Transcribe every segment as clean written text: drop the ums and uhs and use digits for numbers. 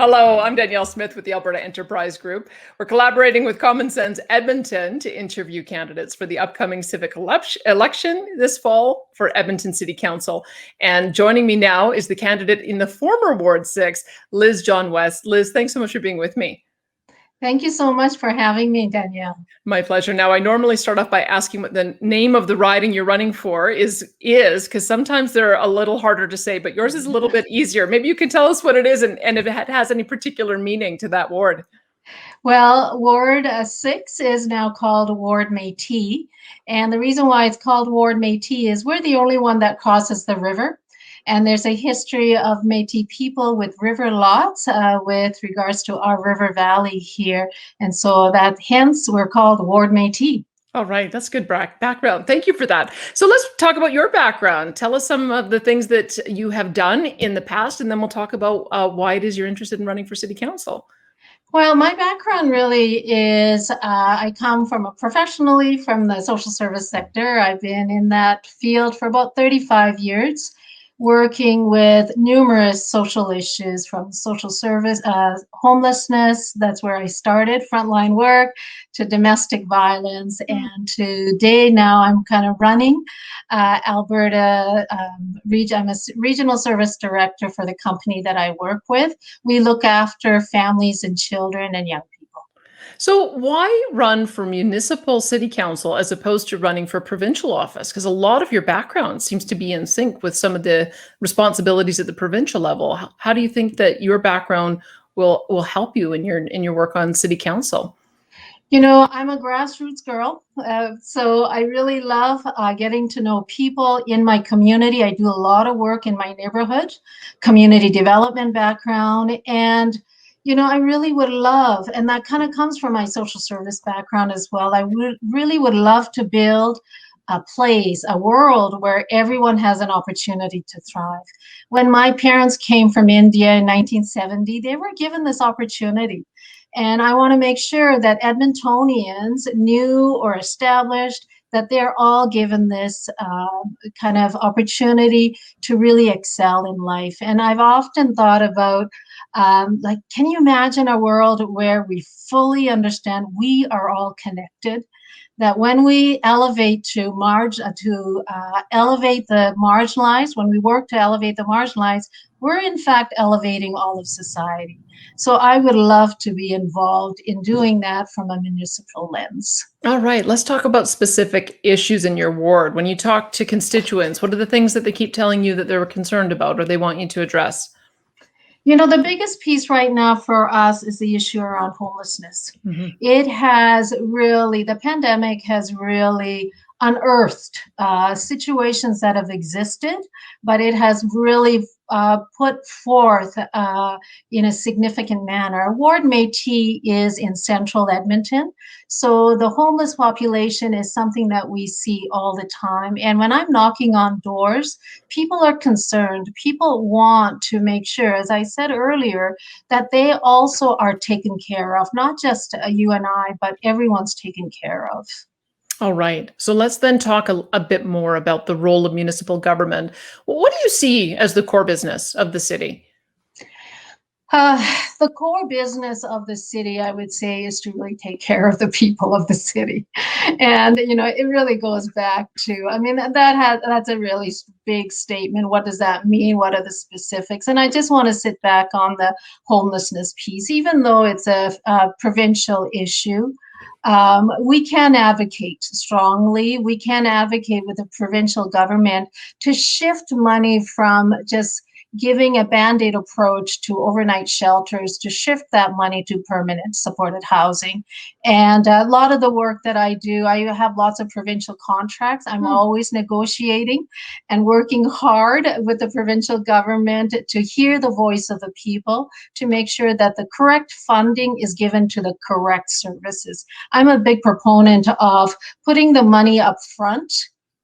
Hello, I'm Danielle Smith with the Alberta Enterprise Group. We're collaborating with Common Sense Edmonton to interview candidates for the upcoming civic election this fall for Edmonton City Council. And joining me now is the candidate in the former Ward 6, Liz John West. Liz, thanks so much for being with me. Thank you so much for having me, Danielle. My pleasure. Now, I normally start off by asking what the name of the riding you're running for is because sometimes they're a little harder to say, but yours is a little bit easier. Maybe you can tell us what it is and if it has any particular meaning to that ward. Well, Ward 6 is now called Ward Métis. And the reason why it's called Ward Métis is we're the only one that crosses the river. And there's a history of Métis people with river lots with regards to our river valley here. And so that hence we're called Ward Métis. All right, that's good background. Thank you for that. So let's talk about your background. Tell us some of the things that you have done in the past, and then we'll talk about why it is you're interested in running for city council. Well, my background really is I come professionally from the social service sector. I've been in that field for about 35 years, working with numerous social issues from social service, homelessness, that's where I started, frontline work, to domestic violence. And today now I'm kind of running Alberta, I'm a regional service director for the company that I work with. We look after families and children and young people. So why run for municipal city council as opposed to running for provincial office? Because a lot of your background seems to be in sync with some of the responsibilities at the provincial level. How do you think that your background will help you in your work on city council? You know, I'm a grassroots girl, so I really love getting to know people in my community. I do a lot of work in my neighborhood, community development background, and you know, I really would love, and that kind of comes from my social service background as well. I really would love to build a place, a world where everyone has an opportunity to thrive. When my parents came from India in 1970, they were given this opportunity. And I want to make sure that Edmontonians, new or established, that they're all given this kind of opportunity to really excel in life. And I've often thought about, like, can you imagine a world where we fully understand we are all connected? That when we elevate elevate the marginalized, when we work to elevate the marginalized, we're in fact elevating all of society. So I would love to be involved in doing that from a municipal lens. All right, let's talk about specific issues in your ward. When you talk to constituents, what are the things that they keep telling you that they're concerned about or they want you to address? You know, the biggest piece right now for us is the issue around homelessness. Mm-hmm. The pandemic has really unearthed situations that have existed, but it has really put forth in a significant manner. Ward Métis is in central Edmonton, so the homeless population is something that we see all the time. And when I'm knocking on doors, people are concerned. People want to make sure, as I said earlier, that they also are taken care of, not just you and I, but everyone's taken care of. All right. So let's then talk a bit more about the role of municipal government. What do you see as the core business of the city? The core business of the city, I would say, is to really take care of the people of the city. And, you know, it really goes back to, I mean, that's a really big statement. What does that mean? What are the specifics? And I just want to sit back on the homelessness piece, even though it's a provincial issue. We can advocate strongly. We can advocate with the provincial government to shift money from just giving a Band-Aid approach to overnight shelters, to shift that money to permanent supported housing. And a lot of the work that I do, I have lots of provincial contracts. I'm always negotiating and working hard with the provincial government to hear the voice of the people, to make sure that the correct funding is given to the correct services. I'm a big proponent of putting the money up front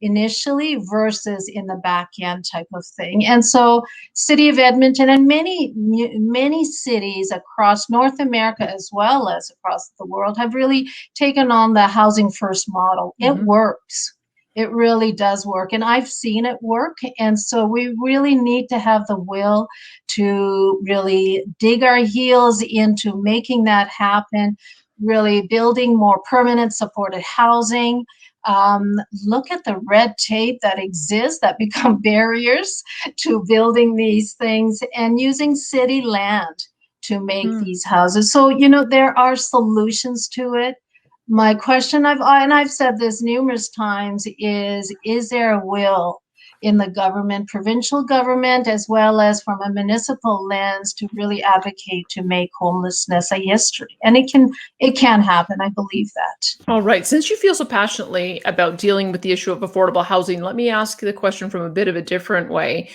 initially versus in the back end type of thing. And so City of Edmonton and many cities across North America as well as across the world have really taken on the housing first model. It works. It really does work, and I've seen it work. And so we really need to have the will to really dig our heels into making that happen, really building more permanent supported housing. Look at the red tape that exists that become barriers to building these things, and using city land to make these houses. So, there are solutions to it. My question, I've said this numerous times, is there a will in the government, provincial government, as well as from a municipal lens, to really advocate to make homelessness a history? And it can happen. I believe that. All right. Since you feel so passionately about dealing with the issue of affordable housing, let me ask the question from a bit of a different way.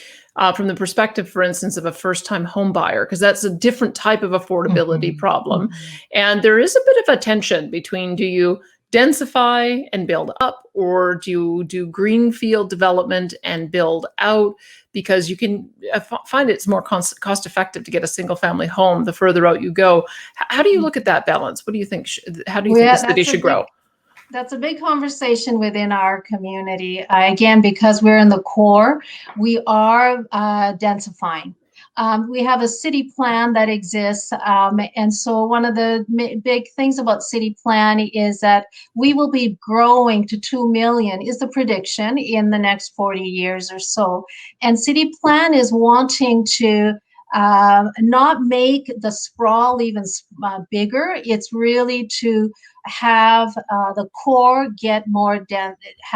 From the perspective, for instance, of a first-time home buyer, because that's a different type of affordability problem. And there is a bit of a tension between, do you densify and build up, or do you do greenfield development and build out? Because you can find it's more cost effective to get a single family home the further out you go. How do you look at that balance? What do you think? How do you think the city should grow? That's a big conversation within our community. Again, because we're in the core, we are densifying. We have a city plan that exists. And so one of the big things about city plan is that we will be growing to 2 million is the prediction in the next 40 years or so. And city plan is wanting to not make the sprawl even bigger. It's really to have the core have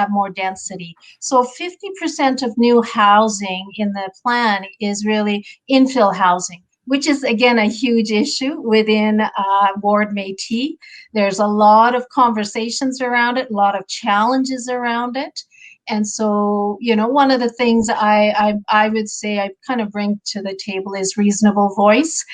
more density. So 50% of new housing in the plan is really infill housing, which is, again, a huge issue within Ward Métis. There's a lot of conversations around it, a lot of challenges around it. And so, one of the things I would say I kind of bring to the table is reasonable voice.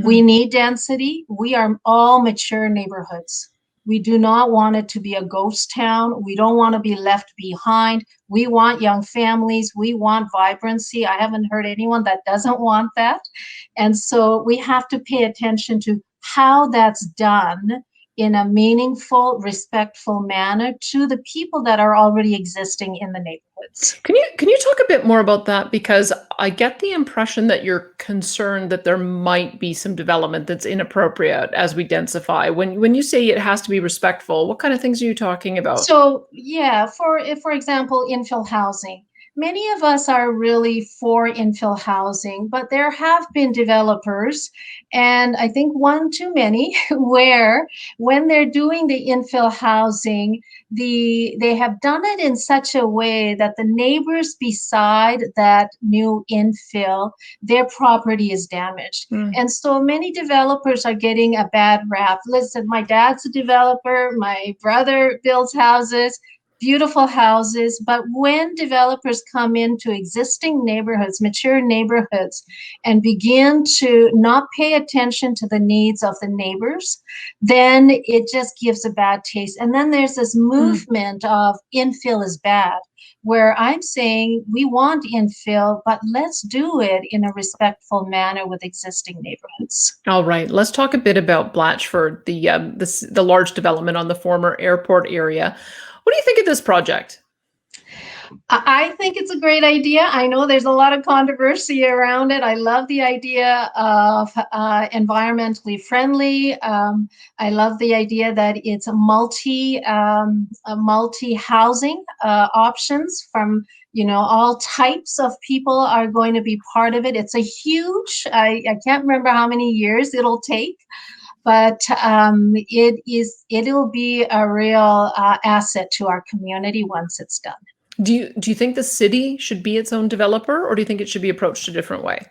We need density. We are all mature neighborhoods. We do not want it to be a ghost town. We don't want to be left behind. We want young families. We want vibrancy. I haven't heard anyone that doesn't want that. And so we have to pay attention to how that's done in a meaningful, respectful manner to the people that are already existing in the neighborhoods. Can you talk a bit more about that? Because I get the impression that you're concerned that there might be some development that's inappropriate as we densify. When you say it has to be respectful, what kind of things are you talking about? So, yeah, for example, infill housing. Many of us are really for infill housing, but there have been developers, and I think one too many, where when they're doing the infill housing, they have done it in such a way that the neighbors beside that new infill, their property is damaged. And so many developers are getting a bad rap. Listen, my dad's a developer, my brother builds houses, beautiful houses, but when developers come into existing neighborhoods, mature neighborhoods, and begin to not pay attention to the needs of the neighbors, then it just gives a bad taste. And then there's this movement of infill is bad, where I'm saying we want infill, but let's do it in a respectful manner with existing neighborhoods. All right, let's talk a bit about Latchford, the large development on the former airport area. What do you think of this project? I think it's a great idea. I know there's a lot of controversy around it. I love the idea of environmentally friendly. I love the idea that it's a multi housing options from all types of people are going to be part of it. It's a huge. I can't remember how many years it'll take. But it'll be a real asset to our community once it's done. Do you think the city should be its own developer, or do you think it should be approached a different way?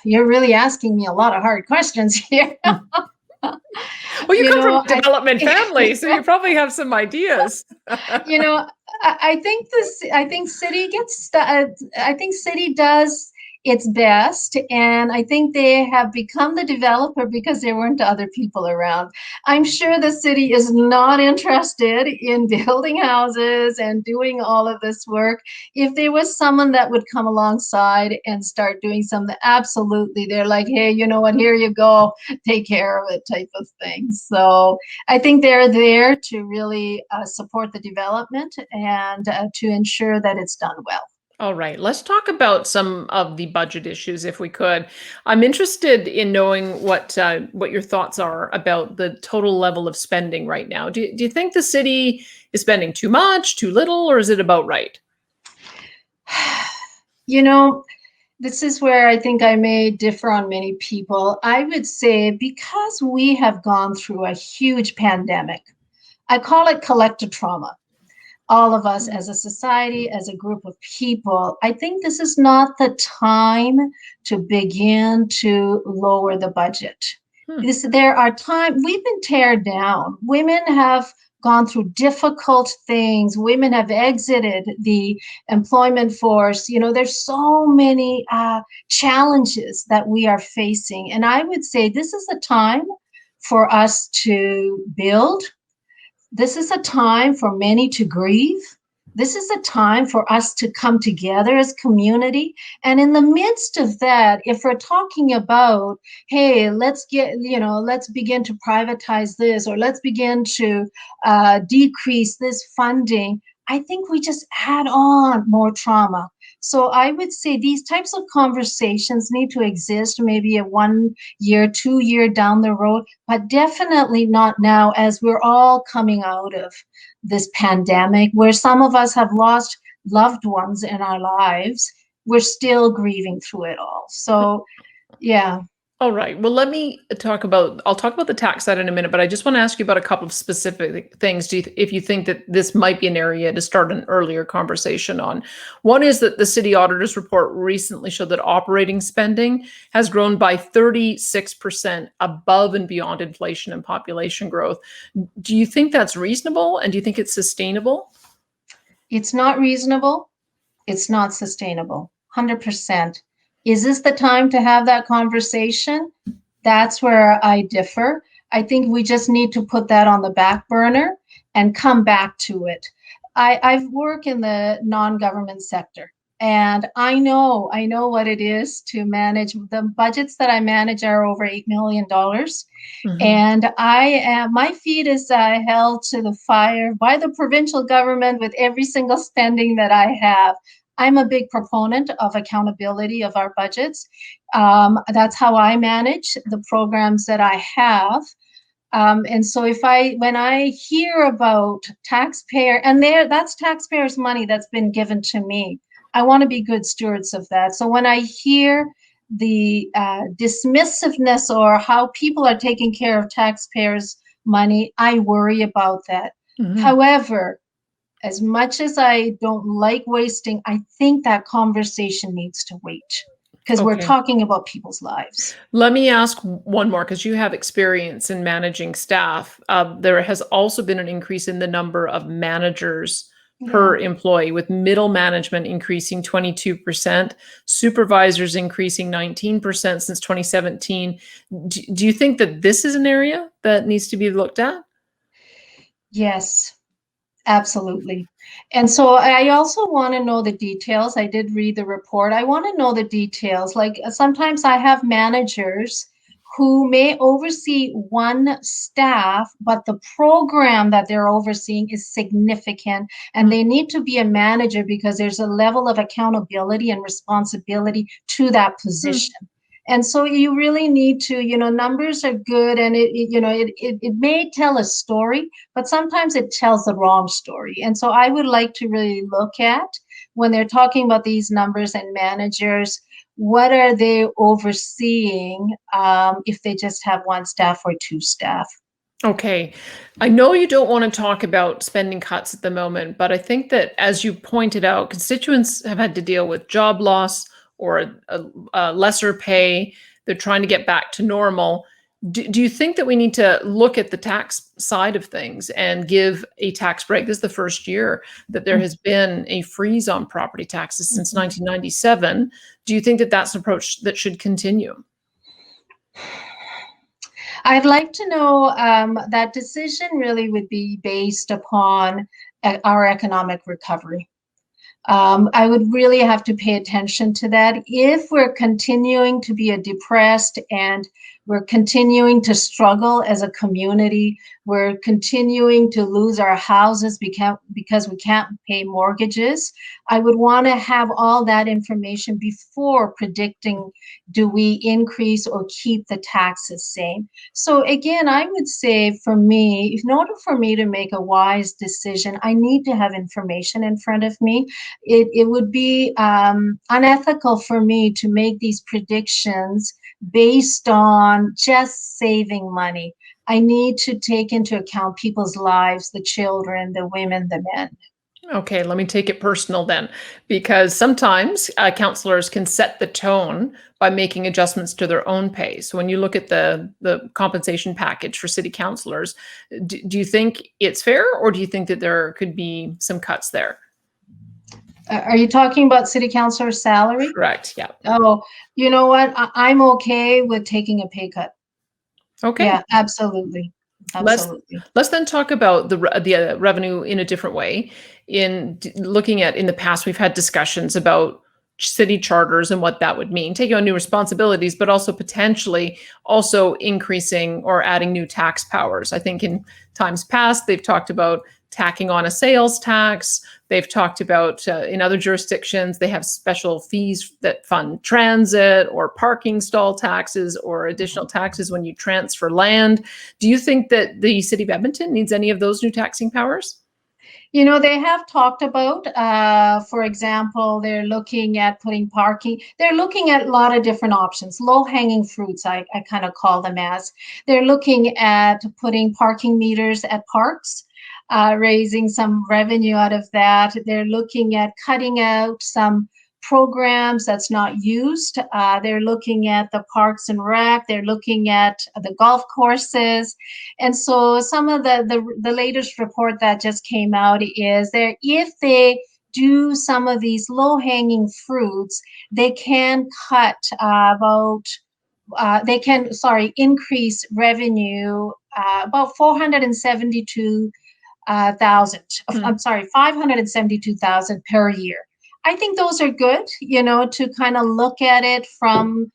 You're really asking me a lot of hard questions here. Well, you come from a development family, so you probably have some ideas. I think city does its best. And I think they have become the developer because there weren't other people around. I'm sure the city is not interested in building houses and doing all of this work. If there was someone that would come alongside and start doing something, absolutely. They're like, hey, you know what, here you go, take care of it type of thing. So I think they're there to really support the development and to ensure that it's done well. All right, let's talk about some of the budget issues if we could. I'm interested in knowing what your thoughts are about the total level of spending right now. Do you think the city is spending too much, too little, or is it about right? You know, this is where I think I may differ on many people. I would say because we have gone through a huge pandemic, I call it collective trauma. All of us as a society, as a group of people, I think this is not the time to begin to lower the budget. Hmm. There are times we've been teared down. Women have gone through difficult things. Women have exited the employment force. There's so many challenges that we are facing. And I would say this is a time for us to build. This is a time for many to grieve. This is a time for us to come together as community. And in the midst of that, if we're talking about, hey, let's begin to privatize this, or let's begin to decrease this funding, I think we just add on more trauma. So I would say these types of conversations need to exist maybe a 1 year, 2 year down the road, but definitely not now as we're all coming out of this pandemic where some of us have lost loved ones in our lives. We're still grieving through it all. So, yeah. All right. Well, I'll talk about the tax side in a minute, but I just want to ask you about a couple of specific things. If you think that this might be an area to start an earlier conversation on. One is that the city auditor's report recently showed that operating spending has grown by 36% above and beyond inflation and population growth. Do you think that's reasonable? And do you think it's sustainable? It's not reasonable. It's not sustainable. 100%. Is this the time to have that conversation? That's where I differ. I think we just need to put that on the back burner and come back to it. I've worked in the non-government sector, and I know what it is to manage. The budgets that I manage are over $8 million. And my feet is held to the fire by the provincial government with every single spending that I have. I'm a big proponent of accountability of our budgets. That's how I manage the programs that I have. And so when I hear about taxpayer, and that's taxpayers' money that's been given to me, I want to be good stewards of that. So when I hear the dismissiveness or how people are taking care of taxpayers' money, I worry about that. However, as much as I don't like wasting, I think that conversation needs to wait because we're talking about people's lives. Let me ask one more, because you have experience in managing staff. There has also been an increase in the number of managers per employee, with middle management increasing 22%, supervisors increasing 19% since 2017. Do you think that this is an area that needs to be looked at? Yes. Absolutely. And so I also want to know the details. I did read the report. I want to know the details. Like sometimes I have managers who may oversee one staff, but the program that they're overseeing is significant, and they need to be a manager because there's a level of accountability and responsibility to that position. And so you really need to, numbers are good, and it may tell a story, but sometimes it tells the wrong story. And so I would like to really look at, when they're talking about these numbers and managers, what are they overseeing if they just have one staff or two staff? Okay. I know you don't want to talk about spending cuts at the moment, but I think that, as you pointed out, constituents have had to deal with job loss or a lesser pay. They're trying to get back to normal. Do you think that we need to look at the tax side of things and give a tax break? This is the first year that there has been a freeze on property taxes since 1997. Do you think that that's an approach that should continue? I'd like to know that decision really would be based upon our economic recovery. I would really have to pay attention to that. If we're continuing to be depressed and we're continuing to struggle as a community, we're continuing to lose our houses because we can't pay mortgages, I would want to have all that information before predicting, do we increase or keep the taxes same? So again, I would say for me, in order for me to make a wise decision, I need to have information in front of me. It would be unethical for me to make these predictions based on just saving money. I need to take into account people's lives, the children, the women, the men. Okay, let me take it personal then, because sometimes counselors can set the tone by making adjustments to their own pay. So when you look at the compensation package for city councilors, do you think it's fair, or do you think that there could be some cuts there? Are you talking about city councilor's salary? Correct. Yeah. Oh, you know what? I'm okay with taking a pay cut. Okay. Yeah, absolutely. Let's Absolutely. let's then talk about the revenue in a different way. Looking at in the past, we've had discussions about city charters and what that would mean, taking on new responsibilities, but also potentially also increasing or adding new tax powers. I think in times past, they've talked about tacking on a sales tax. They've talked about in other jurisdictions, they have special fees that fund transit or parking stall taxes or additional taxes when you transfer land. Do you think that the city of Edmonton needs any of those new taxing powers? You know, they have talked about, for example, they're looking at putting parking. They're looking at a lot of different options, low-hanging fruits, I kind of call them as. They're looking at putting parking meters at parks, raising some revenue out of that. They're looking at cutting out some programs that's not used. They're looking at the parks and rec. They're looking at the golf courses. And so some of the latest report that just came out is there, if they do some of these low-hanging fruits, they can cut increase revenue about 472,000. Hmm. I'm sorry, 572,000 per year. I think those are good, you know, to kind of look at it from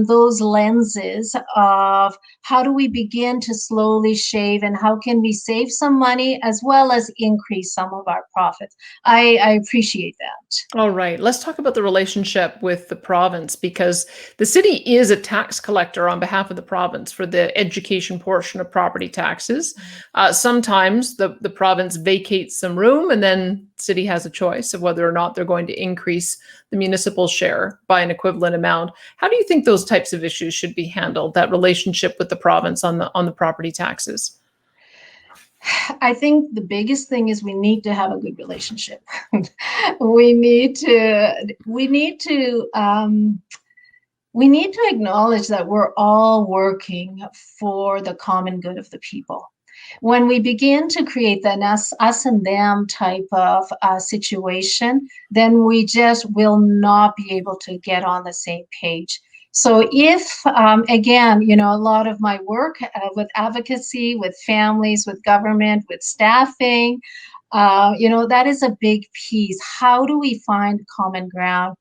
those lenses of how do we begin to slowly shave and how can we save some money as well as increase some of our profits. I appreciate that. All right, let's talk about the relationship with the province, because the city is a tax collector on behalf of the province for the education portion of property taxes. Sometimes the province vacates some room, and then the city has a choice of whether or not they're going to increase the municipal share by an equivalent amount. How do you think those types of issues should be handled, that relationship with the province on the property taxes? I think the biggest thing is we need to have a good relationship. We need to acknowledge that we're all working for the common good of the people. When we begin to create that us and them type of situation, then we just will not be able to get on the same page. So if, again, you know, a lot of my work with advocacy, with families, with government, with staffing, you know, that is a big piece. How do we find common ground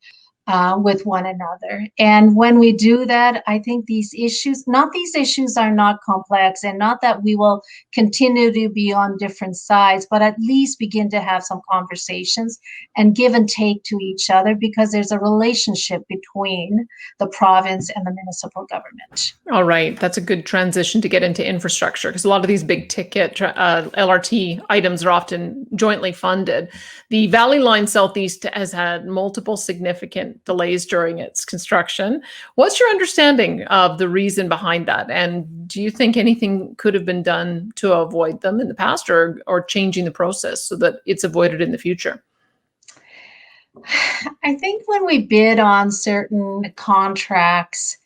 with one another? And when we do that, I think these issues are not complex, and not that we will continue to be on different sides, but at least begin to have some conversations and give and take to each other, because there's a relationship between the province and the municipal government. All right, that's a good transition to get into infrastructure, because a lot of these big ticket LRT items are often jointly funded. The Valley Line Southeast has had multiple significant delays during its construction. What's your understanding of the reason behind that? And do you think anything could have been done to avoid them in the past, or changing the process so that it's avoided in the future? I think when we bid on certain contracts,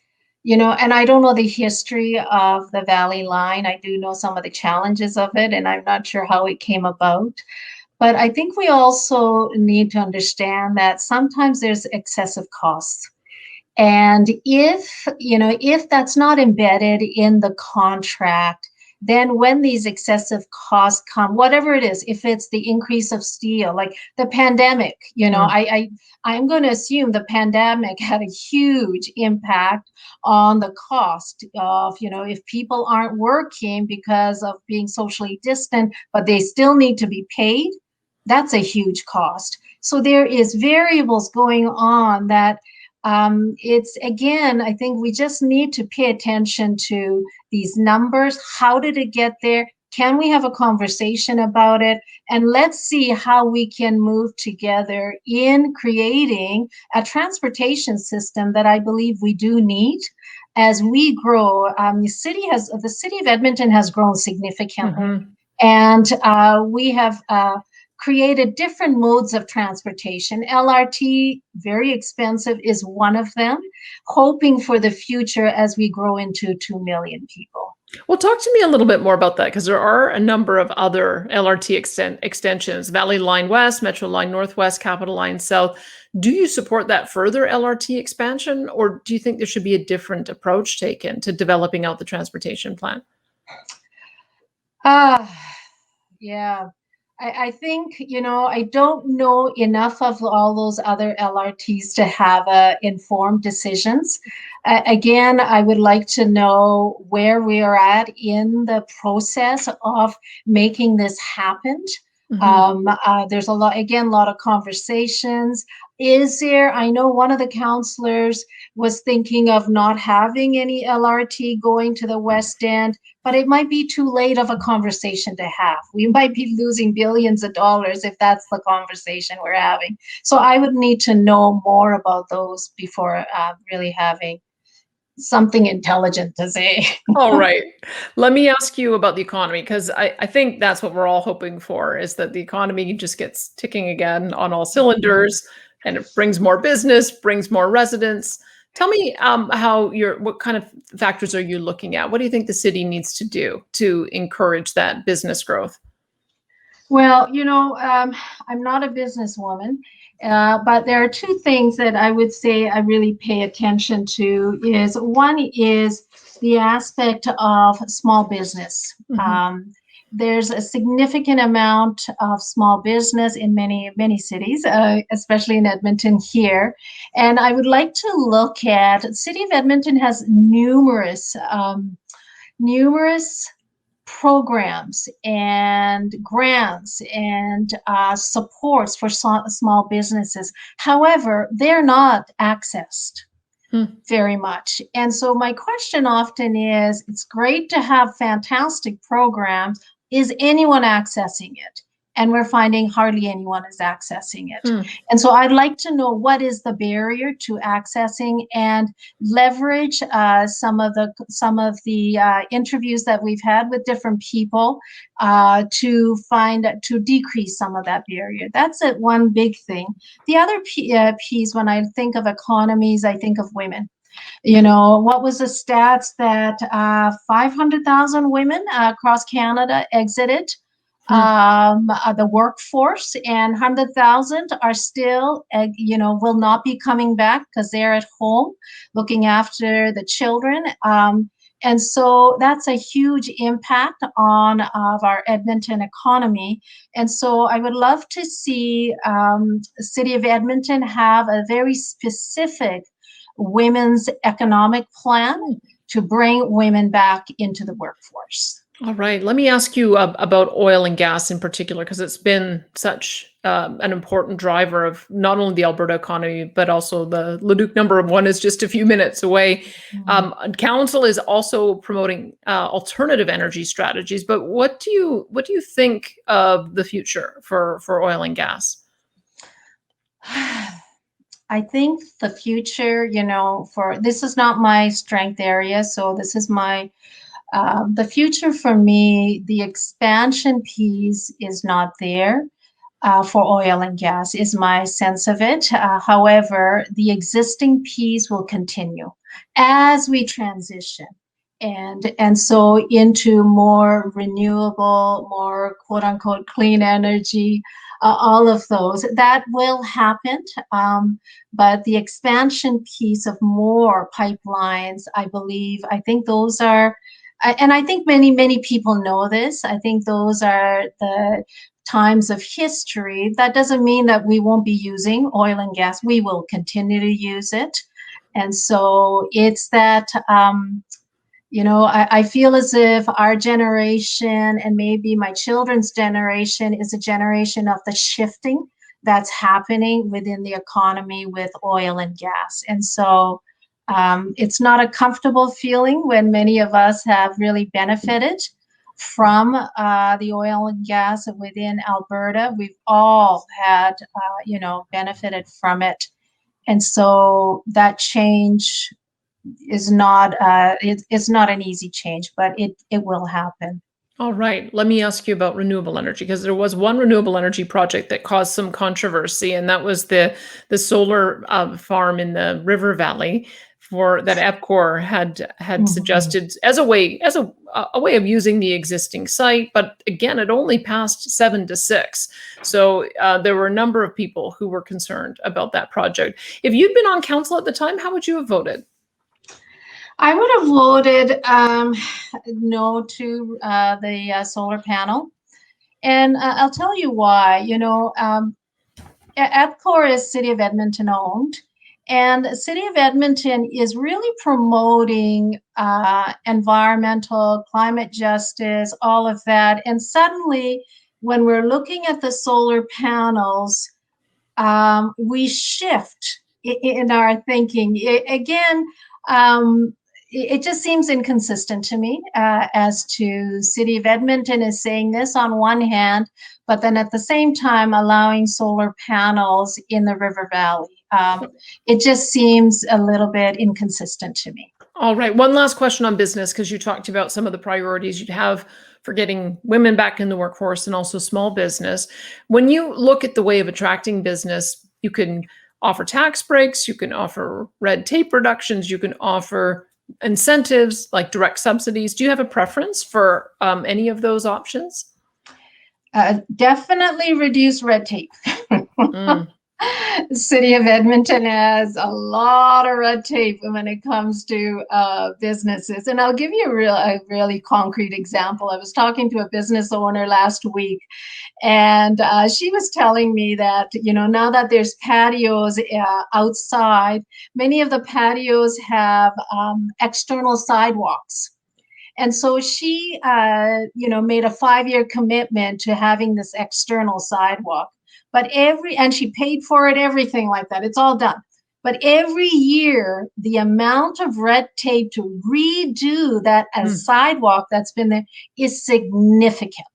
And I don't know the history of the Valley Line. I do know some of the challenges of it, and I'm not sure how it came about. But I think we also need to understand that sometimes there's excessive costs. And if that's not embedded in the contract, then when these excessive costs come, whatever it is, if it's the increase of steel, like the pandemic, I'm going to assume the pandemic had a huge impact on the cost of, if people aren't working because of being socially distant, but they still need to be paid, that's a huge cost. So there is variables going on that it's again, I think we just need to pay attention to these numbers. How did it get there? Can we have a conversation about it? And let's see how we can move together in creating a transportation system that I believe we do need as we grow. The city of Edmonton has grown significantly, and we have created different modes of transportation. LRT, very expensive, is one of them, hoping for the future as we grow into 2 million people. Well, talk to me a little bit more about that, because there are a number of other LRT extensions, Valley Line West, Metro Line Northwest, Capital Line South. Do you support that further LRT expansion, or do you think there should be a different approach taken to developing out the transportation plan? Yeah. I think, I don't know enough of all those other LRTs to have informed decisions. Again, I would like to know where we are at in the process of making this happen. There's a lot of conversations. I know one of the councillors was thinking of not having any LRT going to the West End, but it might be too late of a conversation to have. We might be losing billions of dollars if that's the conversation we're having. So I would need to know more about those before really having something intelligent to say. All right. Let me ask you about the economy, because I think that's what we're all hoping for, is that the economy just gets ticking again on all cylinders, and it brings more business, brings more residents. Tell me what kind of factors are you looking at? What do you think the city needs to do to encourage that business growth? Well, I'm not a businesswoman, but there are two things that I would say I really pay attention to. One is the aspect of small business. There's a significant amount of small business in many cities, especially in Edmonton here. And I would like to look at, the city of Edmonton has numerous programs and grants and supports for small businesses. However, they're not accessed very much. And so my question often is, it's great to have fantastic programs. Is anyone accessing it? And we're finding hardly anyone is accessing it. And so I'd like to know what is the barrier to accessing, and leverage some of the interviews that we've had with different people to decrease some of that barrier. That's one big thing. The other piece, when I think of economies, I think of women. What was the stats that 500,000 women across Canada exited the workforce, and 100,000 are still, will not be coming back because they're at home looking after the children. And so that's a huge impact on of our Edmonton economy. And so I would love to see the city of Edmonton have a very specific women's economic plan to bring women back into the workforce. All right. Let me ask you about oil and gas in particular, because it's been such an important driver of not only the Alberta economy, but also the Leduc #1 is just a few minutes away. Council is also promoting alternative energy strategies. But what do you think of the future for oil and gas? I think the future, this is not my strength area, so this is the future for me. The expansion piece is not there for oil and gas, is my sense of it. However, the existing piece will continue. as we transition. And so into more renewable, more quote unquote clean energy, all of those, that will happen. But the expansion piece of more pipelines, I think those are, and I think many people know this, I think those are the times of history. That doesn't mean that we won't be using oil and gas. We will continue to use it. And so it's that, I feel as if our generation and maybe my children's generation is a generation of the shifting that's happening within the economy with oil and gas. And so it's not a comfortable feeling when many of us have really benefited from the oil and gas within Alberta. We've all had, benefited from it. And so that change is not it's not an easy change, but it will happen. All right. Let me ask you about renewable energy, because there was one renewable energy project that caused some controversy, and that was the solar farm in the River Valley for that EPCOR had suggested as a way of using the existing site. But again, it only passed 7-6. So there were a number of people who were concerned about that project. If you'd been on council at the time, how would you have voted? I would have voted no to the solar panel. And I'll tell you why. EPCOR is City of Edmonton owned. And the City of Edmonton is really promoting environmental, climate justice, all of that. And suddenly, when we're looking at the solar panels, we shift in our thinking. It just seems inconsistent to me as to City of Edmonton is saying this on one hand, but then at the same time allowing solar panels in the River Valley. It just seems a little bit inconsistent to me. All right. One last question on business, because you talked about some of the priorities you'd have for getting women back in the workforce and also small business. When you look at the way of attracting business, you can offer tax breaks, you can offer red tape reductions, you can offer incentives like direct subsidies. Do you have a preference for any of those options? Definitely reduce red tape. City of Edmonton has a lot of red tape when it comes to businesses. And I'll give you a really concrete example. I was talking to a business owner last week, and she was telling me that, now that there's patios outside, many of the patios have external sidewalks. And so she, made a 5-year commitment to having this external sidewalk. And she paid for it, everything like that. It's all done. But every year, the amount of red tape to redo that sidewalk that's been there is significant.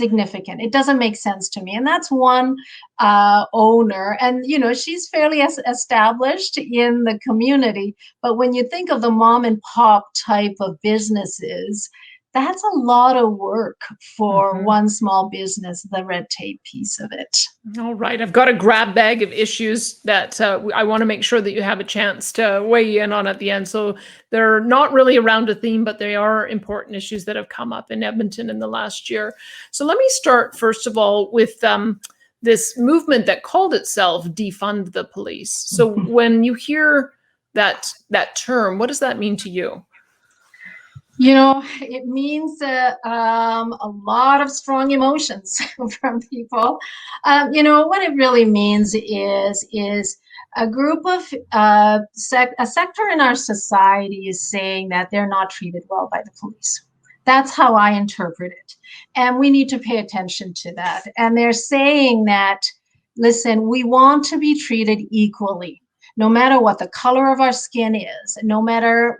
It doesn't make sense to me. And that's one owner. And, she's fairly established in the community. But when you think of the mom and pop type of businesses, that's a lot of work for one small business, the red tape piece of it. All right. I've got a grab bag of issues that I want to make sure that you have a chance to weigh in on at the end. So they're not really around a theme, but they are important issues that have come up in Edmonton in the last year. So let me start, first of all, with this movement that called itself Defund the Police. So when you hear that term, what does that mean to you? It means a lot of strong emotions from people. What it really means is a group of a sector in our society is saying that they're not treated well by the police. That's how I interpret it. And we need to pay attention to that. And they're saying that, listen, we want to be treated equally. No matter what the color of our skin is, no matter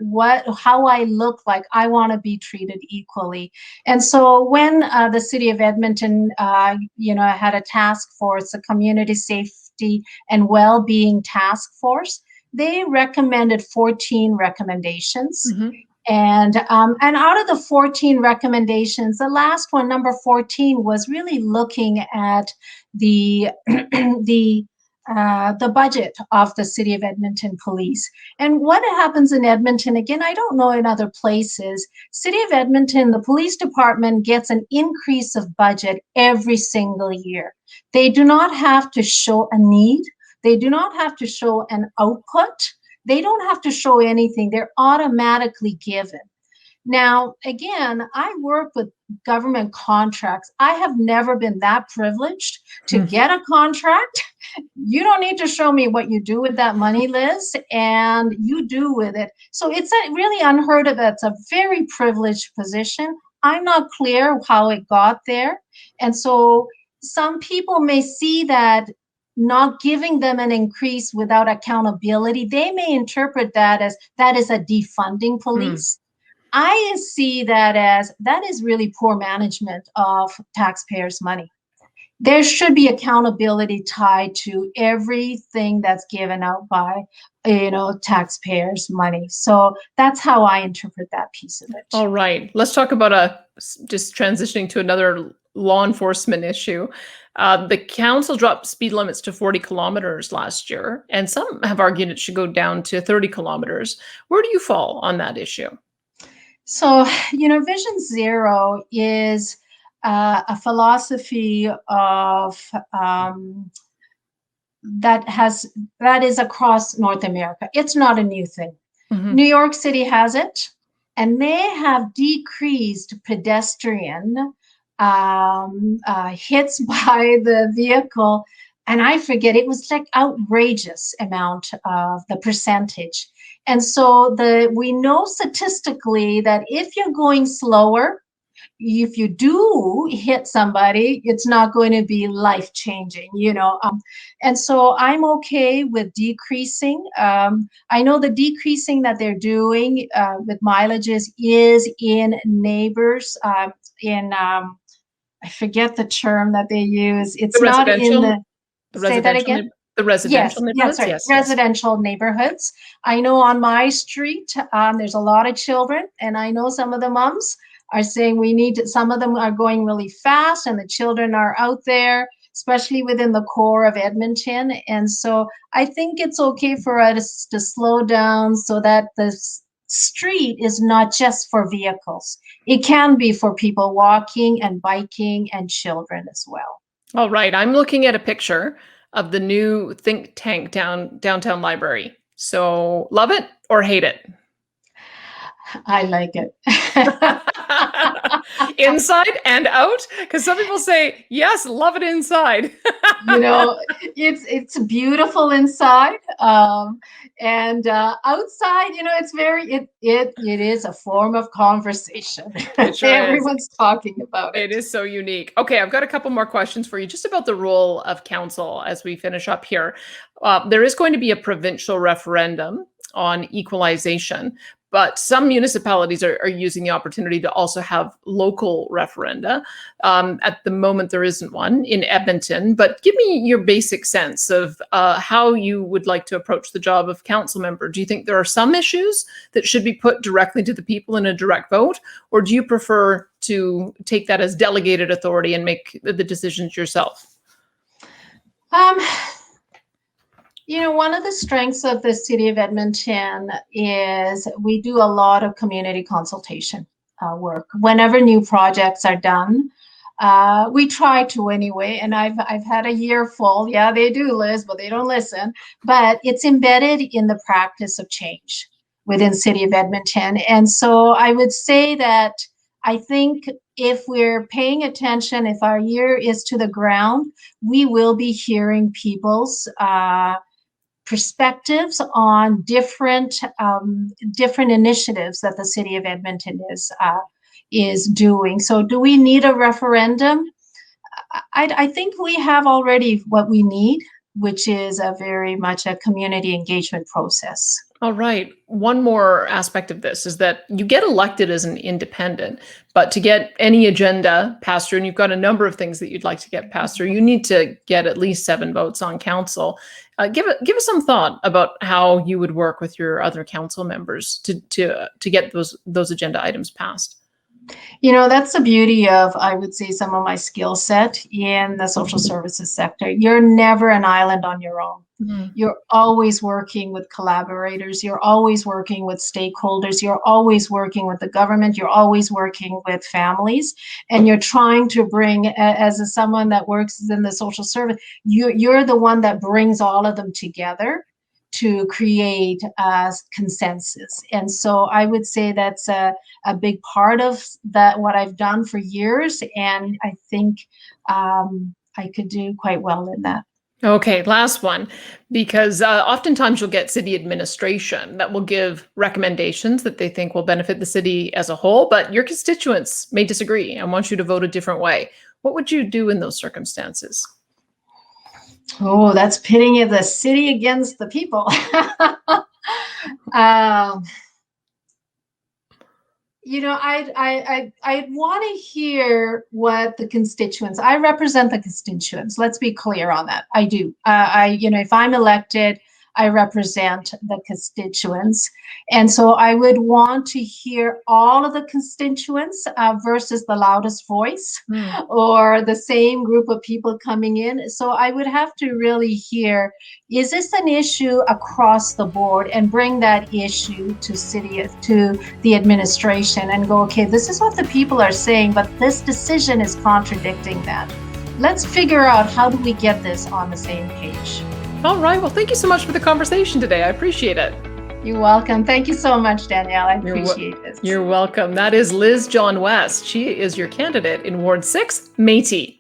how I look like, I want to be treated equally. And so when the City of Edmonton, had a task force, a community safety and well-being task force, they recommended 14 recommendations. And out of the 14 recommendations, the last one, number 14, was really looking at the the budget of the City of Edmonton Police. And what happens in Edmonton, again, I don't know in other places, City of Edmonton, the police department gets an increase of budget every single year. They do not have to show a need. They do not have to show an output. They don't have to show anything. They're automatically given. Now, again, I work with government contracts. I have never been that privileged to get a contract. You don't need to show me what you do with that money, Liz, and you do with it. So it's really unheard of. It's a very privileged position. I'm not clear how it got there. And so some people may see that not giving them an increase without accountability, they may interpret that as that is a defunding police. I see that as that is really poor management of taxpayers' money. There should be accountability tied to everything that's given out by, taxpayers' money. So that's how I interpret that piece of it. All right. Let's talk about just transitioning to another law enforcement issue. The council dropped speed limits to 40 kilometers last year, and some have argued it should go down to 30 kilometers. Where do you fall on that issue? So, Vision Zero is a philosophy of that is across North America. It's not a new thing. New York City has it, and they have decreased pedestrian hits by the vehicle. And I forget, it was like outrageous amount of the percentage. And so we know statistically that if you're going slower, if you do hit somebody, it's not going to be life-changing, and so I'm okay with decreasing. I know the decreasing that they're doing with mileages is in neighbors, I forget the term that they use. It's not in say that again? The residential neighborhoods? Yes, right. Yes, residential neighborhoods. I know on my street, there's a lot of children, and I know some of the moms are saying some of them are going really fast, and the children are out there, especially within the core of Edmonton. And so I think it's okay for us to slow down so that the street is not just for vehicles. It can be for people walking and biking and children as well. All right. I'm looking at a picture of the new think tank downtown library. So love it or hate it? I like it. Inside and out? Because some people say, yes, love it inside. It's beautiful inside. And outside, it's it is a form of conversation. Sure everyone's talking about it. It is so unique. Okay, I've got a couple more questions for you just about the role of council as we finish up here. There is going to be a provincial referendum on equalization, but some municipalities are using the opportunity to also have local referenda. At the moment, there isn't one in Edmonton, but give me your basic sense of how you would like to approach the job of council member. Do you think there are some issues that should be put directly to the people in a direct vote, or do you prefer to take that as delegated authority and make the decisions yourself? One of the strengths of the City of Edmonton is we do a lot of community consultation work. Whenever new projects are done, we try to anyway, and I've had a year full. Yeah, they do, Liz, but they don't listen. But it's embedded in the practice of change within City of Edmonton. And so I would say that I think if we're paying attention, if our ear is to the ground, we will be hearing people's perspectives on different initiatives that the City of Edmonton is doing. So do we need a referendum? I think we have already what we need, which is very much a community engagement process. All right. One more aspect of this is that you get elected as an independent, but to get any agenda passed through, and you've got a number of things that you'd like to get passed through, you need to get at least 7 votes on council. Give us some thought about how you would work with your other council members to get those agenda items passed. That's the beauty of, I would say, some of my skill set in the social services sector. You're never an island on your own. Mm. You're always working with collaborators. You're always working with stakeholders. You're always working with the government. You're always working with families. And you're trying to bring, as someone that works in the social service, you're the one that brings all of them together to create a consensus. And so I would say that's a big part of that, what I've done for years. And I think I could do quite well in that. Okay, last one, because oftentimes you'll get city administration that will give recommendations that they think will benefit the city as a whole, but your constituents may disagree and want you to vote a different way. What would you do in those circumstances? Oh, that's pitting the city against the people. um, I'd want to hear what the constituents. I represent the constituents. Let's be clear on that. I do. If I'm elected, I represent the constituents, and so I would want to hear all of the constituents versus the loudest voice or the same group of people coming in. So I would have to really hear, is this an issue across the board, and bring that issue to the administration and go, okay, this is what the people are saying, but this decision is contradicting that. Let's figure out, how do we get this on the same page? All right. Well, thank you so much for the conversation today. I appreciate it. You're welcome. Thank you so much, Danielle. I appreciate it. You're welcome. That is Liz John West. She is your candidate in Ward 6, Métis.